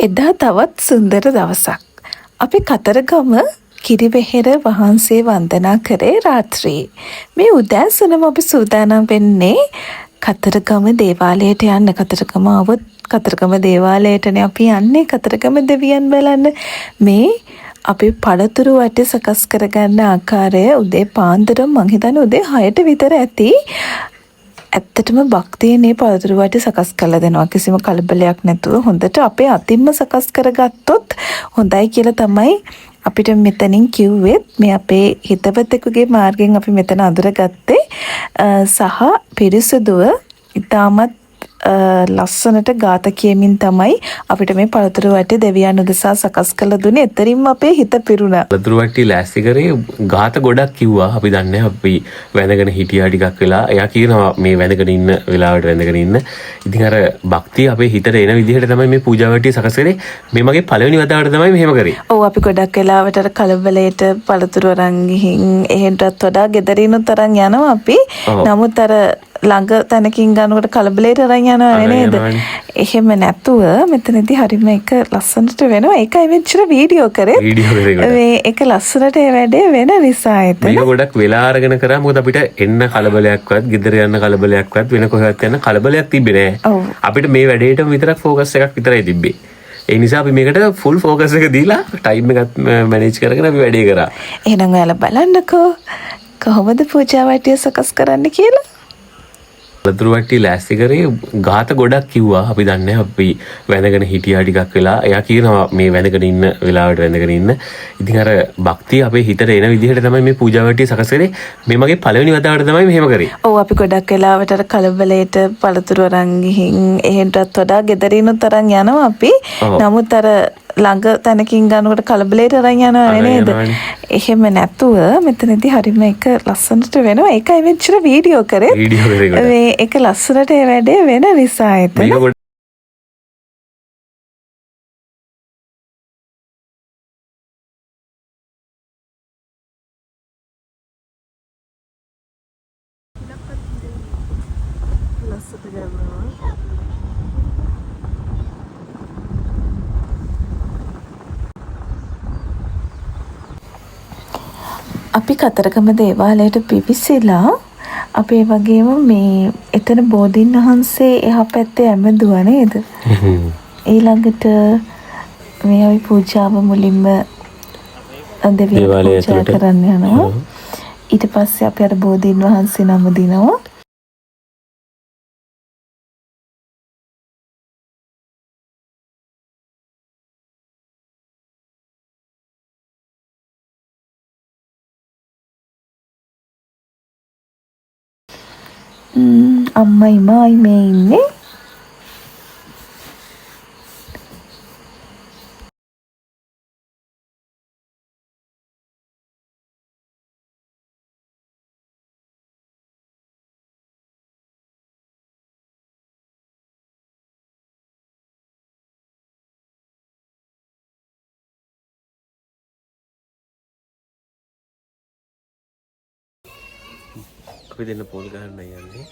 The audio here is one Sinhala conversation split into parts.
එදා තවත් සුන්දර දවසක්. අපි කතරගම කිරිවෙහෙර වහන්සේ වන්දනා කරේ රාත්‍රියේ. මේ උදෑසනම අපි සූදානම් වෙන්නේ කතරගම දේවාලයට යන්න. කතරගම આવොත් කතරගම දේවාලයටනේ අපි යන්නේ. කතරගම දෙවියන් බලන්න. මේ අපි පළතුරු වටේ සකස් කරගන්න ආකාරය උදේ පාන්දරම මං හිතන්නේ උදේ 6ට විතර ඇති. ඇත්තටම භක්තියනේ පළතුරු වටේ සකස් කරලා දෙනවා කිසිම කලබලයක් නැතුව හොඳට අපේ අතින්ම සකස් කරගත්තොත් හොඳයි කියලා තමයි අපිට මෙතනින් කිව්වෙත්. මේ අපේ හිතවතෙකුගේ මාර්ගයෙන් අපි මෙතන අඳුරගත්තේ සහ පිරිසුදුව ඉතාමත් ලස්සනට ගාත කියමින් තමයි අපිට මේ පළතුරු වටේ දෙවියන් උදෙසා සකස් කරලා දුන්නේ. එතරින්ම අපේ හිත පිරුණා. පළතුරු වටේ ලෑස්ති කරේ ගාත ගොඩක් කිව්වා. අපි දන්නේ අපි වැඳගෙන හිටියා ටිකක් වෙලා. එයා කියනවා මේ වැඳගෙන ඉන්න වෙලාවට වැඳගෙන ඉන්න. ඉතින් අර භක්තිය අපේ හිතට එන විදිහට තමයි මේ පූජා වටේ සකස් කරේ. මේ මගේ පළවෙනි වතාවට තමයි මෙහෙම කරේ. ඔව් අපි ගොඩක් වෙලාවට අර කලබලයට පළතුරු අරන් ගිහින් එහෙන්ටත් වඩා ගෙදරිනුත් අරන් යනවා අපි. නමුත් අර ළඟ තැනකින් ගන්නකොට කලබලයට අරන් යනවා නේද? එහෙම නැතුව මෙතනදී හරිම එක ලස්සනට වෙනවා. ඒකයි මෙච්චර වීඩියෝ කරේ. මේ එක ලස්සනට ඒ වැඩේ වෙන නිසා එතන. මේක ගොඩක් වෙලා අරගෙන කරා. මොකද අපිට එන්න කලබලයක්වත්, ගෙදර යන්න කලබලයක්වත්, වෙන කොහෙවත් යන්න කලබලයක් තිබ්බේ නෑ. අපිට මේ වැඩේටම විතරක් ફોකස් එකක් විතරයි තිබ්බේ. ඒ නිසා අපි මේකට ෆුල් ෆෝකස් එක දීලා ටයිම් එකත් මැනේජ් කරගෙන අපි වැඩේ කරා. එහෙනම් ඔයාලා බලන්නකෝ කොහොමද පූජා වටේ සකස් කරන්න කියලා. පළතුරු වටේ ලෑස්ති කරේ ගාත ගොඩක් කිව්වා. අපි දන්නේ අපි වැඳගෙන හිටියා ටිකක් වෙලා. එයා කියනවා මේ වැඳගෙන ඉන්න වෙලාවට වැඳගෙන ඉන්න. ඉතින් අර භක්තිය අපේ හිතට එන විදිහට තමයි මේ පූජා වටේ සකස් කරේ. මේ මගේ පළවෙනි වතාවට තමයි මෙහෙම කරේ. ඔව් අපි ගොඩක් වෙලාවට අර කලබලයට පළතුරු අරන් ගිහින් එහෙන්ටත් වඩා ගෙදරිනුත් අරන් යනවා අපි. නමුත් අර ළඟ තැනකින් ගන්නකොට කලබලයට අරන් යනවා නේද? එහෙම නැතුව මෙතනදී හරිම එක ලස්සනට වෙනවා. ඒකයි මෙච්චර වීඩියෝ කරේ. මේ එක ලස්සනට ඒ වැඩේ වෙන නිසා එතන. අපි කතරගම දේවාලයට පිවිසිලා අපේ වගේම මේ එතන බෝධීන් වහන්සේ එහා පැත්තේ ඇමදුවා නේද? ඊළඟට මේ අපි පූජාව මුලින්ම දෙවියන් පූජා කරන්න යනවා. ඊට පස්සේ අපි අර බෝධීන් වහන්සේ නම දිනවා. අම්මයි මායි මේ ඉන්නේ. අපි දෙන්න පොල් ගහන්න යන්නේ.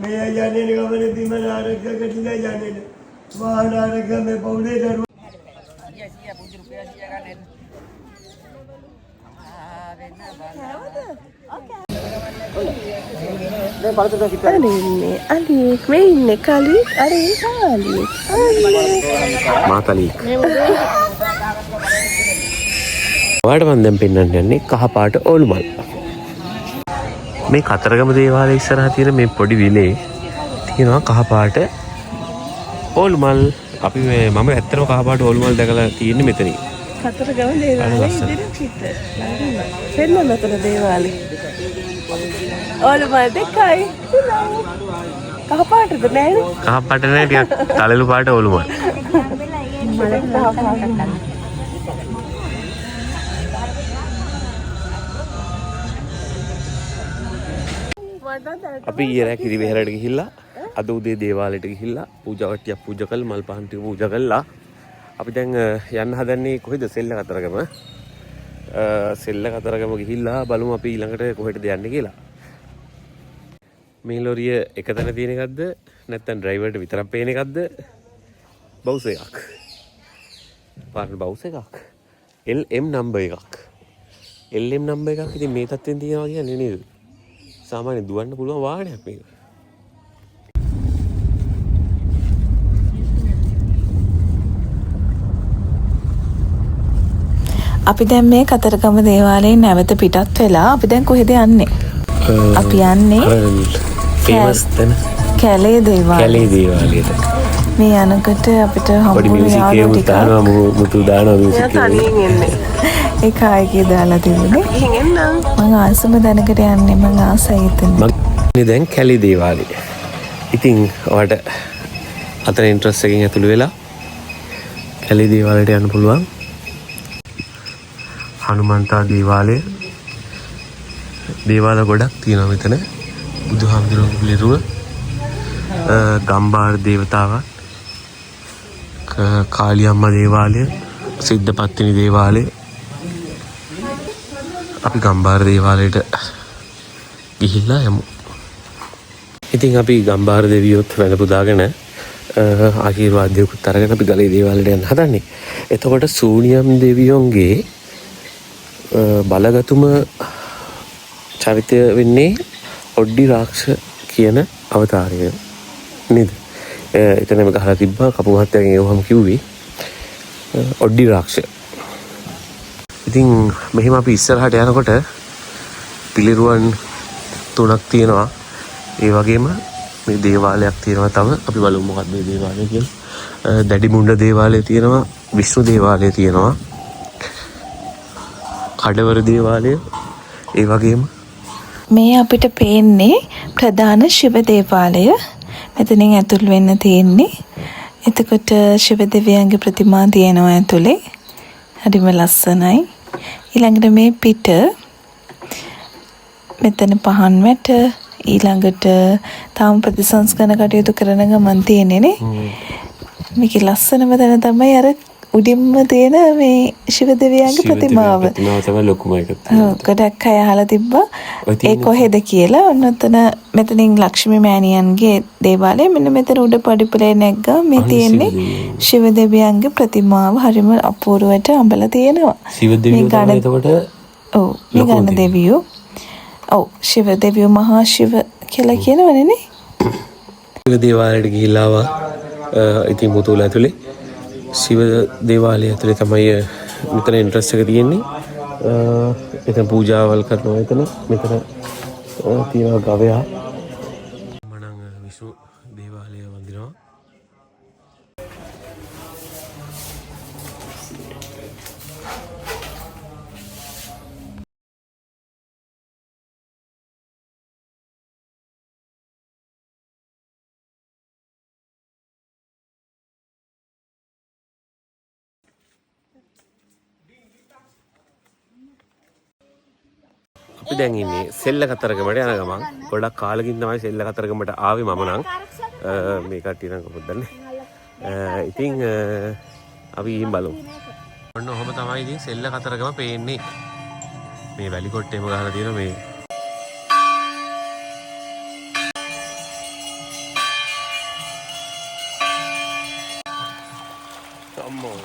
मैं जाने का मैंने बीमा आरक्षा कर दिया जाने वाहन आरक्षा में पौधे जरूर අලියෙක් මේ ඉන්නේ කලික් අර මාතලික්. ඔයාලට මම දැන් පෙන්වන්න යන්නේ කහ පාට ඕලු මල්. මේ කතරගම දේවාලය ඉස්සරහා තියෙන මේ පොඩි විලේ තියෙනවා කහ පාට ඕලු මල්. අපි මම ඇත්තටම කහ පාට ඕලු මල් දැකලා තියෙන්නේ මෙතනින්. කතරගම දේවාලේ ඉදිරියට පිට. පෙන්නන්න අතන දේවාලේ. ඕලු මල් දෙකයි. කහ පාටද නෑනේ? කහ පාට නෑ ටිකක් තලලු පාට ඕලු මල්. මලට කහ පාට. අපි ඊයේ කිරි වෙහෙරට ගිහිල්ලා අද උදේ දේවාලයට ගිහිල්ලා පූජාවට්ටියක් පූජා කළා මල් පහන් ටික පූජා කළා. අපි දැන් යන්න හදන්නේ කොහෙද? සෙල්ල කතරගම. සෙල්ල කතරගම ගිහිල්ලා බලමු අපි ඊළඟට කොහෙටද යන්නේ කියලා. මේ ලොරිය එක තැන තියෙන එකක්ද නැත්නම් ඩ්‍රයිවර්ට විතරක් පේන එකක්ද? බවුස් එකක්. පාරට බවුස් එකක්. LM නම්බර් එකක්. LM නම්බර් එකක් ඉතින් මේ තත්ත්වෙන් තියනවා කියන්නේ නේද? සාමාන්‍ය දුවන්න පුළුවන් වාහනයක් මේක. අපි දැන් මේ කතරගම දේවාලයෙන් නැවත පිටත් වෙලා අපි දැන් කොහෙද යන්නේ? අපි යන්නේ ෆේමස් තැන කැලේ දේවාලය. කැලේ දේවාලයට. මේ යනකොට අපිට පොඩි හම්බුනේ මියුසික් යාළුවෝ එකක් දානවා මුතු දානවා මියුසික් එක. ඒ කායිකේ දාලා තිබුණේ. මම ආසම දැනකට යන්නේ මම ආසයි එතන. මම දැන් කැලේ දේවාලය. ඉතින් ඔයාලට අතන ඉන්ට්‍රස් එකකින් ඇතුළු වෙලා කැලේ දේවාලයට යන්න පුළුවන්. හනුමන්තා දේවාලය. දේවාල ගොඩක් තියෙනවා මෙතන. බුදුහාමුදුරුවෝ පිළිරුව. ගම්බාර දේවතාවක්. කාලියම්මා දේවාලය. සිද්ධපත්තිනි දේවාලය. අපි ගම්බාර දේවාලයට ගිහිල්ලා යමු. ඉතින් අපි ගම්බාර දෙවියොත් වැඳ පුදාගෙන ආශිර්වාදයකුත් අරගෙන අපි ගලේ දේවාලයට යන්න හදන්නේ. එතකොට සූනියම් දෙවියන්ගේ බලගතුම චරිතය වෙන්නේ ඔඩ්ඩි රාක්ෂ කියන අවතාරය නේද? එතනම ගහලා තිබ්බා කපු මහත්තයාගෙන් ඒවම කිව්වේ ඔඩ්ඩි රාක්ෂ. ඉතින් මෙහෙම අපි ඉස්සරහට යනකොට පිළිරුවන් 3ක් තියෙනවා. ඒ වගේම මේ දේවාලයක් තියෙනවා තව. අපි බලමු මොකක්ද මේ දේවාලය කියලා. දැඩිමුණ්ඩ දේවාලය තියෙනවා. විෂ්ණු දේවාලය තියෙනවා. කඩවර දේවාලය. ඒ වගේම මේ අපිට පේන්නේ ප්‍රධාන ශිව දේවාලය. මෙතනින් ඇතුල් වෙන්න තියෙන්නේ. එතකොට ශිව දෙවියන්ගේ ප්‍රතිමා තියෙනවා ඇතුලේ. හරිම ලස්සනයි. ඊළඟට මේ පිට මෙතන පහන් වැට ඊළඟට තාම ප්‍රතිසංස්කරණ කටයුතු කරන ගමන් තියෙන්නේ නේ. මේකේ ලස්සනම තැන තමයි අර උඩින්ම තියෙන මේ ශිව දෙවියන්ගේ ප්‍රතිමාව. ප්‍රතිමාව තමයි ලොකුම එක. ගොඩක් අය අහලා තිබ්බා ඒ කොහෙද කියලා. ඔන්න ඔතන මෙතනින් ලක්ෂ්මී මෑණියන්ගේ දේවාලය. මෙන්න මෙතන උඩ පඩිපලේ නැග්ගා මේ තියෙන්නේ ශිව දෙවියන්ගේ ප්‍රතිමාව. හරිම අපූර්වට අඹලා තියෙනවා. ශිව දෙවියෝ තමයි එතකොට ඔව් මේ ගන්න දෙවියෝ. ඔව් ශිව දෙවියෝ මහා ශිව කියලා කියනවනේ නේ. ශිව දේවාලයට ගිහිල්ලා ආවා. ඉතින් මුතුල ඇතුලේ ශිව දේවාලය ඇතුලේ තමයි මෙතන ඉන්ට්‍රස් එක තියෙන්නේ. එතන පූජාවල් කරනවා. මෙතන තියෙනවා ගවයා. මනම් විෂ්ණු දේවාලය වඳිනවා. අපි දැන් ඉන්නේ සෙල්ල කතරගමට යන ගමන්. ගොඩක් කාලෙකින් තමයි සෙල්ල කතරගමට ආවේ මම නම්. මේ කට්ටිය නම් කොහොමද දන්නේ. ඉතින් අපි ගිහින් බලමු. ඔන්න ඔහොම තමයි ඉතින් සෙල්ල කතරගම පේන්නේ. මේ වැලි කොට්ටේම ගහලා තියෙන මේ අම්මෝ.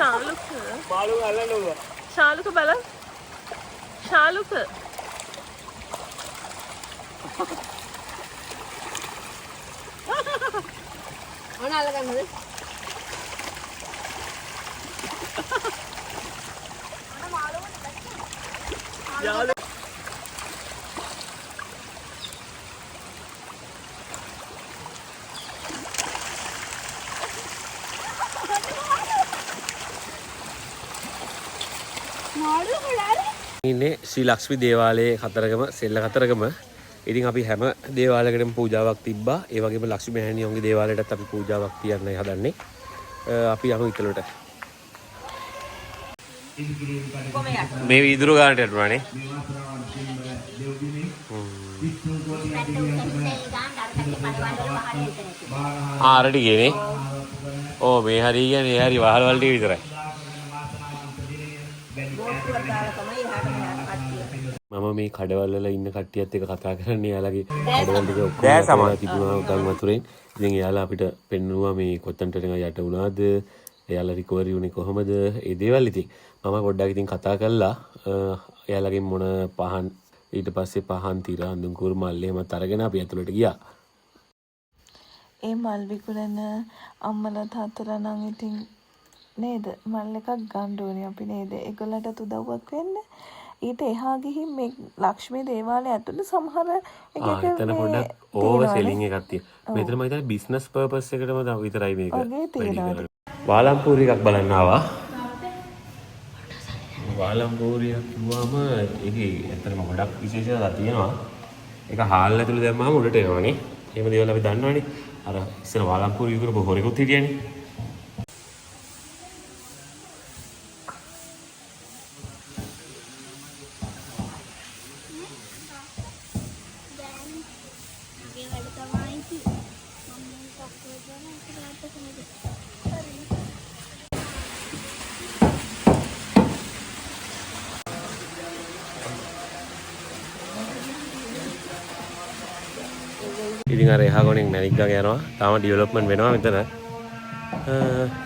මාළු අල්ලන්න ඕවා. ශාලුක බලන්න. ශාලුක. මොන අල්ලගන්නද? ඉන්නේ ශ්‍රී ලක්ෂ්මී දේවාලයේ කතරගම සෙල්ල කතරගම. ඉතින් අපි හැම දේවාලයකටම පූජාවක් තිබ්බා. ඒ වගේම ලක්ෂ්මී මෑණියෝගේ දේවාලයටත් අපි පූජාවක් තියන්නයි හදන්නේ. අපි යමු ඉතලට. මේ වීදුරු ගන්නට යටුණානේ. ආරටි ගේනේ. ඕ මේ හරිය කියන්නේ හරි වහල් වල ටික විතරයි. මම මේ කඩවල වල ඉන්න කට්ටියත් එක්ක කතා කරන්නේ යාළගේ කඩවල ටික ඔක්කොම තිබුණා උදන් වතුරෙන්. ඉතින් යාළා අපිට පෙන්නුවා මේ කොතනට යට වුණාද, එයාලා රිකවරි වුණේ කොහමද, ඒ දේවල් ඉතින් මම පොඩ්ඩක් ඉතින් කතා කළා. එයාලගෙන් මොන පහන් ඊට පස්සේ පහන් තිර අඳුන් කුරු මල් එහෙමත් අරගෙන අපි ඇතුළට ගියා. ඒ මල් විකුණන අම්මලා තාත්තලා නම් ඉතින් නේද මල් එකක් ගන්න ඕනේ අපි නේද? ඒගොල්ලන්ට උදව්වක් වෙන්න. ඊට එහා ගිහින් මේ ලක්ෂ්මී දේවාලය ඇතුළේ සමහර එතන පොඩ්ඩක් ඕවර් සෙලින් එකක් තියෙනවා. මෙතන මම හිතන්නේ බිස්නස් පර්පස් එකටම විතරයි මේක. වාලම්පූරි එකක් බලන්න ආවා. වාලම්පූරිය කිව්වම ඒකේ ඇත්තටම ගොඩක් විශේෂතා තියෙනවා. ඒක හාල් ඇතුළේ දැම්මම උඩට එනවනේ. එහෙම දේවල් අපි දන්නවනේ. අර ඉස්සර වාලම්පූරි විකුණපු හොරෙකුත් හිටියනේ. ඉතින් අර එහා කොනෙන් මැනික් ගඟ යනවා. තාම ඩෙවලොප්මන්ට් වෙනවා මෙතන.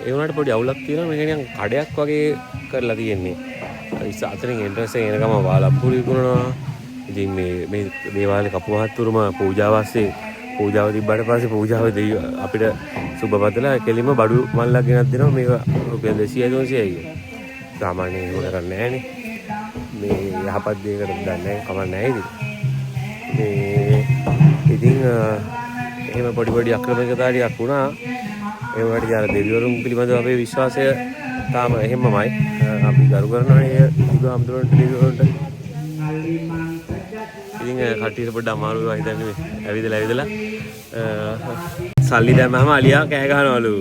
ඒ වුණාට පොඩි අවුලක් තියෙනවා. මේක නිකන් කඩයක් වගේ කරලා තියෙන්නේ. අතරින් එන්ට්‍රන්ස් එක එනකම වාලම්පූරි විකුණනවා. ඉතින් මේ දේවාලේ කපු මහත්තුරුම පූජාවස්සේ පූජාව තිබ්බට පස්සේ පූජාව අපිට සුබපතලා කෙලින්ම බඩු මල්ලක් ගෙනත් දෙනවා. මේක රුපියල් 200යි 300යි. සාමාන්‍යයෙන් ඒක කරන්නේ නැහනේ. මේ යහපත් දෙයකට දන්නේ නැහැ. කමක් නැහැ ඉතින්. ඉතින් එහෙම පොඩි අක්‍රමිකතා ටිකක් වුණා. ඒ වගේ අර දෙවිවරුන් පිළිබඳව අපේ විශ්වාසය තාම එහෙමමයි. අපි ගරු කරනවානේ බුදුහාමුදුරන්ට දෙවිවරුන්ට. ඉතින් කට්ටියට පොඩ්ඩක් අමාරු වෙනවා හිතන්නේ ඇවිදලා සල්ලි දැම්මම අලියා කෑ ගහනවලු.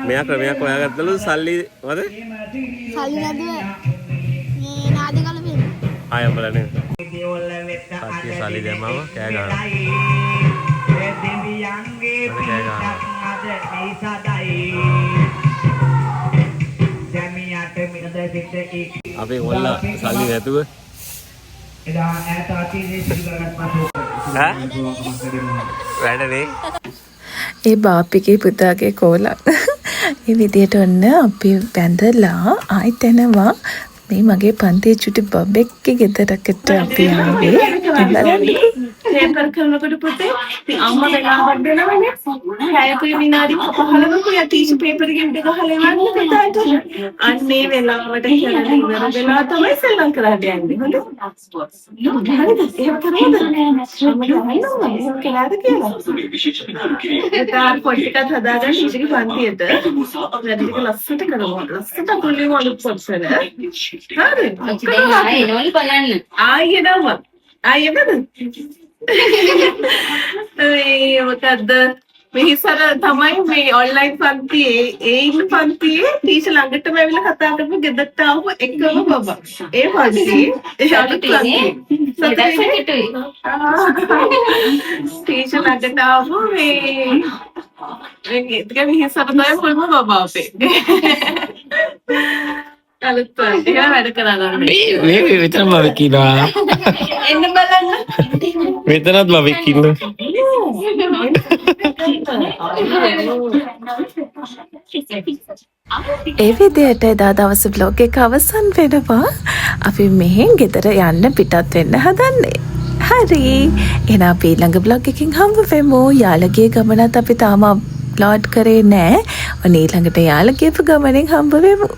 මෙයා ක්‍රමයක් හොයාගත්තලු සල්ලි මොකද? සල්ලි නැදුව මේ නාද ගලපෙන්න. ආයෙ බලන්න. කට්ටිය සල්ලි දැම්මම කෑ ගහනවා. අපේ ඔල්ලා සල්ලි නැතුව වැඩනේ. ඒ බාපිගේ පුතාගේ කෝලක්. ඒ විදියට ඔන්න අපි බැඳලා ආයෙත් එනවා. මේ මගේ පන්තියේ චුටි බබෙක්ගේ ගෙදරකට අපි ආවේ. පේපර් කරනකොට පුතේ ඉතින් අම්මා වෙලාවක් දෙනවනේ. පැයක විනාඩි 15ක යා ටීචර් පේපර් එකෙන් දෙක ගහලා යවන්නේ පුතාට. අන්නේ වෙලාවට කියලා ඉවර වෙලා තමයි සෙල්ලම් කරන්න යන්නේ. හොඳ? හරිද? එහෙම කරමුද? එහෙම කළාද කියලා? ඒතාර පොඩ්ඩක් හදාගන්න ටීචර්ගේ පන්තියට. වැඩි ටික ලස්සට කරනවා. ලස්සට කොල්ලේ වලු පොත්සල. හරි. එනවලු බලන්න. ආයෙ නම. ආයෙ බලන්න. මොකද්ද මේ සර තමයි මේ ඔන්ලයින් පන්තියේ ඒ ඉන්න පන්තියේ ටීචර් ළඟටම ඇවිල්ලා කතා කරපු ගෙදරට ආව එකම බබා. ඒ පන්තියේ ටීචර් ළඟට ආව මේ ඒක මිහිසර තමයි මුල්ම බබා අපේ. අලුත් පන්ති වැඩ කරනවා. මේ විතරම බබෙක් ඉන්නවා. එන්න බලන්න. මෙතනත් බබෙක් ඉන්නවා. ඒ විදියට එදා දවස බ්ලොග් එක අවසන් වෙනවා. අපි මෙහෙන් ගෙදර යන්න පිටත් වෙන්න හදන්නේ. හරි. එහෙනම් අපි ඊළඟ බ්ලොග් එකකින් හම්බ වෙමු. යාළගේ ගමනත් අපි තාම අප්ලෝඩ් කරේ නෑ. ඔන්න ඊළඟට යාළ ගියපු ගමනින් හම්බ වෙමු.